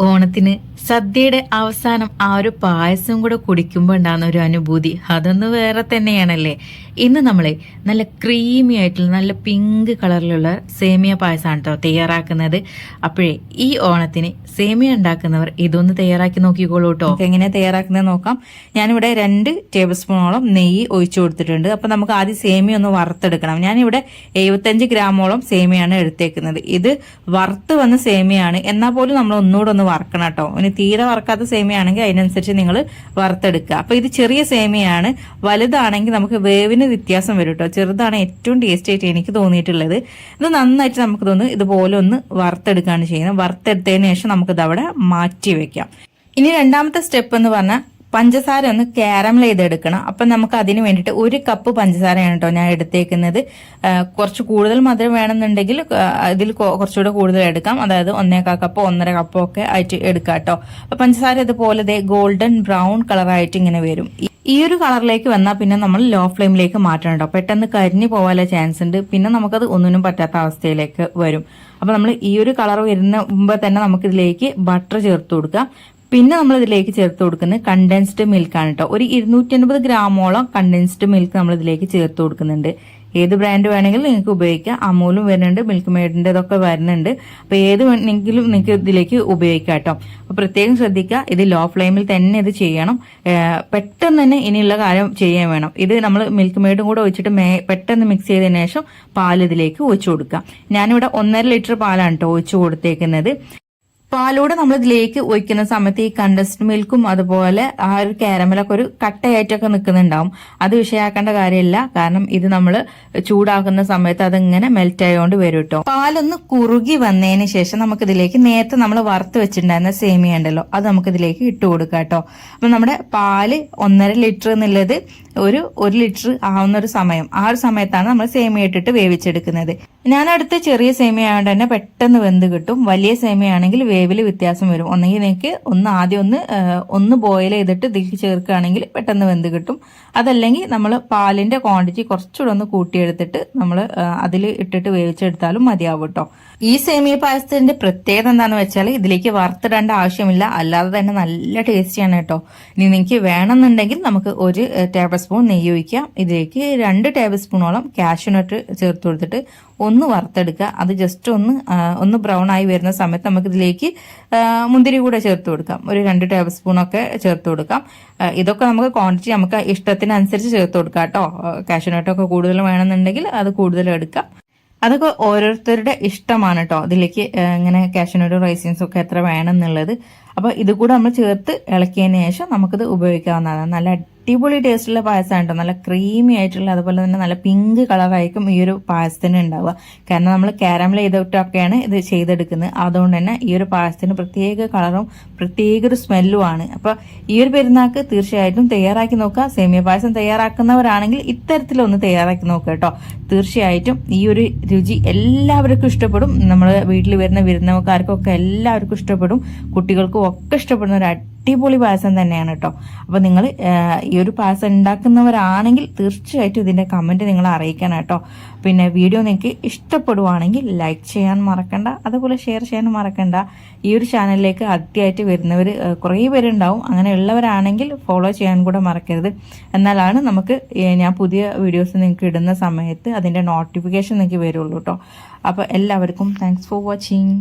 ഓണത്തിന് സദ്യയുടെ അവസാനം ആ ഒരു പായസം കൂടെ കുടിക്കുമ്പോൾ ഉണ്ടാകുന്ന ഒരു അനുഭൂതി അതൊന്ന് വേറെ തന്നെയാണല്ലേ. ഇന്ന് നമ്മളെ നല്ല ക്രീമി ആയിട്ടുള്ള നല്ല പിങ്ക് കളറിലുള്ള സേമിയ പായസമാണ് കേട്ടോ തയ്യാറാക്കുന്നത്. അപ്പോഴേ ഈ ഓണത്തിന് സേമിയ ഉണ്ടാക്കുന്നവർ ഇതൊന്ന് തയ്യാറാക്കി നോക്കിക്കോളൂ കേട്ടോ. എങ്ങനെ തയ്യാറാക്കുന്നത് നോക്കാം. ഞാനിവിടെ 2 ടേബിൾ സ്പൂണോളം നെയ്യ് ഒഴിച്ചു കൊടുത്തിട്ടുണ്ട്. അപ്പൊ നമുക്ക് ആദ്യം സേമിയ ഒന്ന് വറുത്തെടുക്കണം. ഞാനിവിടെ 75 ഗ്രാമോളം സേമിയാണ് എടുത്തേക്കുന്നത്. ഇത് വറുത്ത് വന്ന സേമിയാണ്, എന്നാൽ പോലും നമ്മൾ ഒന്നുകൂടെ ഒന്ന് വറക്കണം കേട്ടോ. ഇനി തീരെ വറക്കാത്ത സേമിയാണെങ്കിൽ അതിനനുസരിച്ച് നിങ്ങൾ വറുത്തെടുക്കുക. അപ്പൊ ഇത് ചെറിയ സേമിയാണ്, വലുതാണെങ്കിൽ നമുക്ക് വേവിന് വ്യത്യാസം വരും കേട്ടോ. ചെറുതാണ് ഏറ്റവും ടേസ്റ്റ് ആയിട്ട് എനിക്ക് തോന്നിയിട്ടുള്ളത്. ഇത് നന്നായിട്ട് നമുക്ക് തോന്നുന്നു ഇതുപോലെ ഒന്ന് വറുത്തെടുക്കുകയാണ് ചെയ്യുന്നത്. വറുത്തെടുത്തതിന് ശേഷം നമുക്കിത് അവിടെ മാറ്റി വെക്കാം. ഇനി രണ്ടാമത്തെ സ്റ്റെപ്പ് എന്ന് പറഞ്ഞാൽ പഞ്ചസാര ഒന്ന് കാരമൽ ചെയ്തെടുക്കണം. അപ്പൊ നമുക്ക് അതിന് വേണ്ടിയിട്ട് 1 കപ്പ് പഞ്ചസാരയാണ് കേട്ടോ ഞാൻ എടുത്തേക്കുന്നത്. കുറച്ച് കൂടുതൽ മധുരം വേണമെന്നുണ്ടെങ്കിൽ ഇതിൽ കുറച്ചുകൂടെ കൂടുതൽ എടുക്കാം. അതായത് 1/4 കപ്പോ 1.5 കപ്പോ ഒക്കെ ആയിട്ട് എടുക്കാം കേട്ടോ. അപ്പൊ പഞ്ചസാര ഇതുപോലെ ഗോൾഡൻ ബ്രൗൺ കളറായിട്ട് ഇങ്ങനെ വരും. ഈ ഒരു കളറിലേക്ക് വന്നാൽ പിന്നെ നമ്മൾ ലോ ഫ്ലെയിമിലേക്ക് മാറ്റണം കേട്ടോ. പെട്ടെന്ന് കരിഞ്ഞു പോകാനുള്ള ചാൻസ് ഉണ്ട്. പിന്നെ നമുക്കത് ഒന്നിനും പറ്റാത്ത അവസ്ഥയിലേക്ക് വരും. അപ്പൊ നമ്മൾ ഈ ഒരു കളർ വരുന്ന മുമ്പ് തന്നെ നമുക്കിതിലേക്ക് ബട്ടർ ചേർത്ത് കൊടുക്കാം. പിന്നെ നമ്മൾ ഇതിലേക്ക് ചേർത്ത് കൊടുക്കുന്നത് കണ്ടൻസ്ഡ് മിൽക്കാണ് കേട്ടോ. ഒരു 250 ഗ്രാമോളം കണ്ടൻസ്ഡ് മിൽക്ക് നമ്മൾ ഇതിലേക്ക് ചേർത്ത് കൊടുക്കുന്നുണ്ട്. ഏത് ബ്രാൻഡ് വേണമെങ്കിലും നിങ്ങൾക്ക് ഉപയോഗിക്കാം. അമൂലും വരുന്നുണ്ട്, മിൽക്ക് മെയ്ഡിന്റെ ഇതൊക്കെ വരുന്നുണ്ട്. അപ്പൊ ഏത് വേണമെങ്കിലും നിങ്ങൾക്ക് ഇതിലേക്ക് ഉപയോഗിക്കാം കേട്ടോ. അപ്പൊ പ്രത്യേകം ശ്രദ്ധിക്കുക, ഇത് ലോ ഫ്ലെയിമിൽ തന്നെ ഇത് ചെയ്യണം. പെട്ടെന്ന് തന്നെ ഇനിയുള്ള കാര്യം ചെയ്യാൻ വേണം. ഇത് നമ്മൾ മിൽക്ക് മെയ്ഡും കൂടെ ഒഴിച്ചിട്ട് പെട്ടെന്ന് മിക്സ് ചെയ്തതിനു ശേഷം പാൽ ഇതിലേക്ക് ഒഴിച്ചു കൊടുക്കാം. ഞാനിവിടെ 1.5 ലിറ്റർ പാലാണ് കേട്ടോ ഒഴിച്ചു കൊടുത്തേക്കുന്നത്. പാലൂടെ നമ്മൾ ഇതിലേക്ക് ഒഴിക്കുന്ന സമയത്ത് ഈ കണ്ടൻസ്ഡ് മിൽക്കും അതുപോലെ ആ ഒരു കാരമലൊക്കെ ഒരു കട്ടയായിട്ടൊക്കെ നിൽക്കുന്നുണ്ടാവും. അത് വിഷയാക്കേണ്ട കാര്യമില്ല, കാരണം ഇത് നമ്മൾ ചൂടാക്കുന്ന സമയത്ത് അതിങ്ങനെ മെൽറ്റ് ആയതുകൊണ്ട് വരും കേട്ടോ. പാലൊന്ന് കുറുകി വന്നതിന് ശേഷം നമുക്ക് ഇതിലേക്ക് നേരത്തെ നമ്മൾ വറുത്ത് വെച്ചിട്ടുണ്ടായിരുന്ന സേമിയ ഉണ്ടല്ലോ, അത് നമുക്ക് ഇതിലേക്ക് ഇട്ട് കൊടുക്കാം കേട്ടോ. അപ്പൊ നമ്മുടെ പാല് 1.5 ലിറ്റർ എന്നുള്ളത് ഒരു 1 ലിറ്റർ ആവുന്ന ഒരു സമയം, ആ ഒരു സമയത്താണ് നമ്മൾ സേമിയ ഇട്ടിട്ട് വേവിച്ചെടുക്കുന്നത്. ഞാനടുത്ത് ചെറിയ സേമിയ ആയതുകൊണ്ട് തന്നെ പെട്ടെന്ന് വെന്ത് കിട്ടും. വലിയ സേമിയ ആണെങ്കിൽ വേവില് വ്യത്യാസം വരും. ഒന്നെങ്കിൽ നിങ്ങൾക്ക് ആദ്യം ഒന്ന് ബോയിൽ ചെയ്തിട്ട് ഇതിലേക്ക് ചേർക്കുകയാണെങ്കിൽ പെട്ടെന്ന് വെന്ത് കിട്ടും. അതല്ലെങ്കിൽ നമ്മൾ പാലിന്റെ ക്വാണ്ടിറ്റി കുറച്ചുകൂടെ ഒന്ന് കൂട്ടിയെടുത്തിട്ട് നമ്മൾ അതിൽ ഇട്ടിട്ട് വേവിച്ചെടുത്താലും മതിയാവും കേട്ടോ. ഈ സേമിയ പായസത്തിന്റെ പ്രത്യേകത എന്താണെന്ന് വെച്ചാൽ ഇതിലേക്ക് വറുത്തിടേണ്ട ആവശ്യമില്ല, അല്ലാതെ തന്നെ നല്ല ടേസ്റ്റിയാണ് കേട്ടോ. ഇനി നിങ്ങൾക്ക് വേണമെന്നുണ്ടെങ്കിൽ നമുക്ക് 1 ടേബിൾ സ്പൂൺ നെയ്യ് ഒഴിക്കാം. ഇതിലേക്ക് 2 ടേബിൾ സ്പൂണോളം കാഷ്യൂനട്ട് ചേർത്ത് കൊടുത്തിട്ട് ഒന്ന് വറുത്തെടുക്കുക. അത് ജസ്റ്റ് ഒന്ന് ബ്രൗൺ ആയി വരുന്ന സമയത്ത് നമുക്ക് ഇതിലേക്ക് മുന്തിരി കൂടെ ചേർത്ത് കൊടുക്കാം. ഒരു 2 ടേബിൾ സ്പൂണൊക്കെ ചേർത്ത് കൊടുക്കാം. ഇതൊക്കെ നമുക്ക് ക്വാണ്ടിറ്റി നമുക്ക് ഇഷ്ടത്തിനനുസരിച്ച് ചേർത്ത് കൊടുക്കാം കേട്ടോ. കാഷ്യൂനട്ടൊക്കെ കൂടുതൽ വേണമെന്നുണ്ടെങ്കിൽ അത് കൂടുതൽ എടുക്കാം. അതൊക്കെ ഓരോരുത്തരുടെ ഇഷ്ടമാണ് കേട്ടോ. ഇതിലേക്ക് ഇങ്ങനെ കാഷ്യൂനട്ട് റൈസിൻസ് ഒക്കെ എത്ര വേണമെന്നുള്ളത്. അപ്പൊ ഇത് കൂടെ നമ്മൾ ചേർത്ത് ഇളക്കിയതിന് ശേഷം നമുക്കിത് ഉപയോഗിക്കാവുന്നതാണ്. നല്ല അടിപൊളി ടേസ്റ്റുള്ള പായസമാണ് കേട്ടോ. നല്ല ക്രീമി ആയിട്ടുള്ള, അതുപോലെ തന്നെ നല്ല പിങ്ക് കളറായിരിക്കും ഈ ഒരു പായസത്തിന് ഉണ്ടാവുക. കാരണം നമ്മൾ കാരമൽ ചെയ്തിട്ടൊക്കെയാണ് ഇത് ചെയ്തെടുക്കുന്നത്. അതുകൊണ്ട് തന്നെ ഈ ഒരു പായസത്തിന് പ്രത്യേക കളറും പ്രത്യേക ഒരു സ്മെല്ലുമാണ്. അപ്പൊ ഈ ഒരു പെരുന്നാൾക്ക് തീർച്ചയായിട്ടും തയ്യാറാക്കി നോക്കുക. സേമിയ പായസം തയ്യാറാക്കുന്നവരാണെങ്കിൽ ഇത്തരത്തിലൊന്ന് തയ്യാറാക്കി നോക്കുക കേട്ടോ. തീർച്ചയായിട്ടും ഈ ഒരു രുചി എല്ലാവർക്കും ഇഷ്ടപ്പെടും. നമ്മൾ വീട്ടിൽ വരുന്ന വിരുന്നക്കാർക്കൊക്കെ എല്ലാവർക്കും ഇഷ്ടപ്പെടും. കുട്ടികൾക്കും ഒക്കെ ഇഷ്ടപ്പെടുന്ന ഒരു അടിപൊളി പായസം തന്നെയാണ് കേട്ടോ. അപ്പൊ നിങ്ങൾ ഈ ഒരു പായസം ഉണ്ടാക്കുന്നവരാണെങ്കിൽ തീർച്ചയായിട്ടും ഇതിന്റെ കമന്റ് നിങ്ങൾ അറിയിക്കണം കേട്ടോ. പിന്നെ വീഡിയോ നിങ്ങൾക്ക് ഇഷ്ടപ്പെടുവാണെങ്കിൽ ലൈക്ക് ചെയ്യാൻ മറക്കണ്ട, അതുപോലെ ഷെയർ ചെയ്യാൻ മറക്കണ്ട. ഈ ഒരു ചാനലിലേക്ക് ആദ്യമായിട്ട് വരുന്നവർ കുറേ പേരുണ്ടാവും. അങ്ങനെയുള്ളവരാണെങ്കിൽ ഫോളോ ചെയ്യാൻ കൂടെ മറക്കരുത്. എന്നാലാണ് നമുക്ക് ഞാൻ പുതിയ വീഡിയോസ് നിങ്ങൾക്ക് ഇടുന്ന സമയത്ത് അതിന്റെ നോട്ടിഫിക്കേഷൻ നിങ്ങൾക്ക് വരുള്ളൂ കേട്ടോ. അപ്പൊ എല്ലാവർക്കും താങ്ക്സ് ഫോർ വാച്ചിങ്.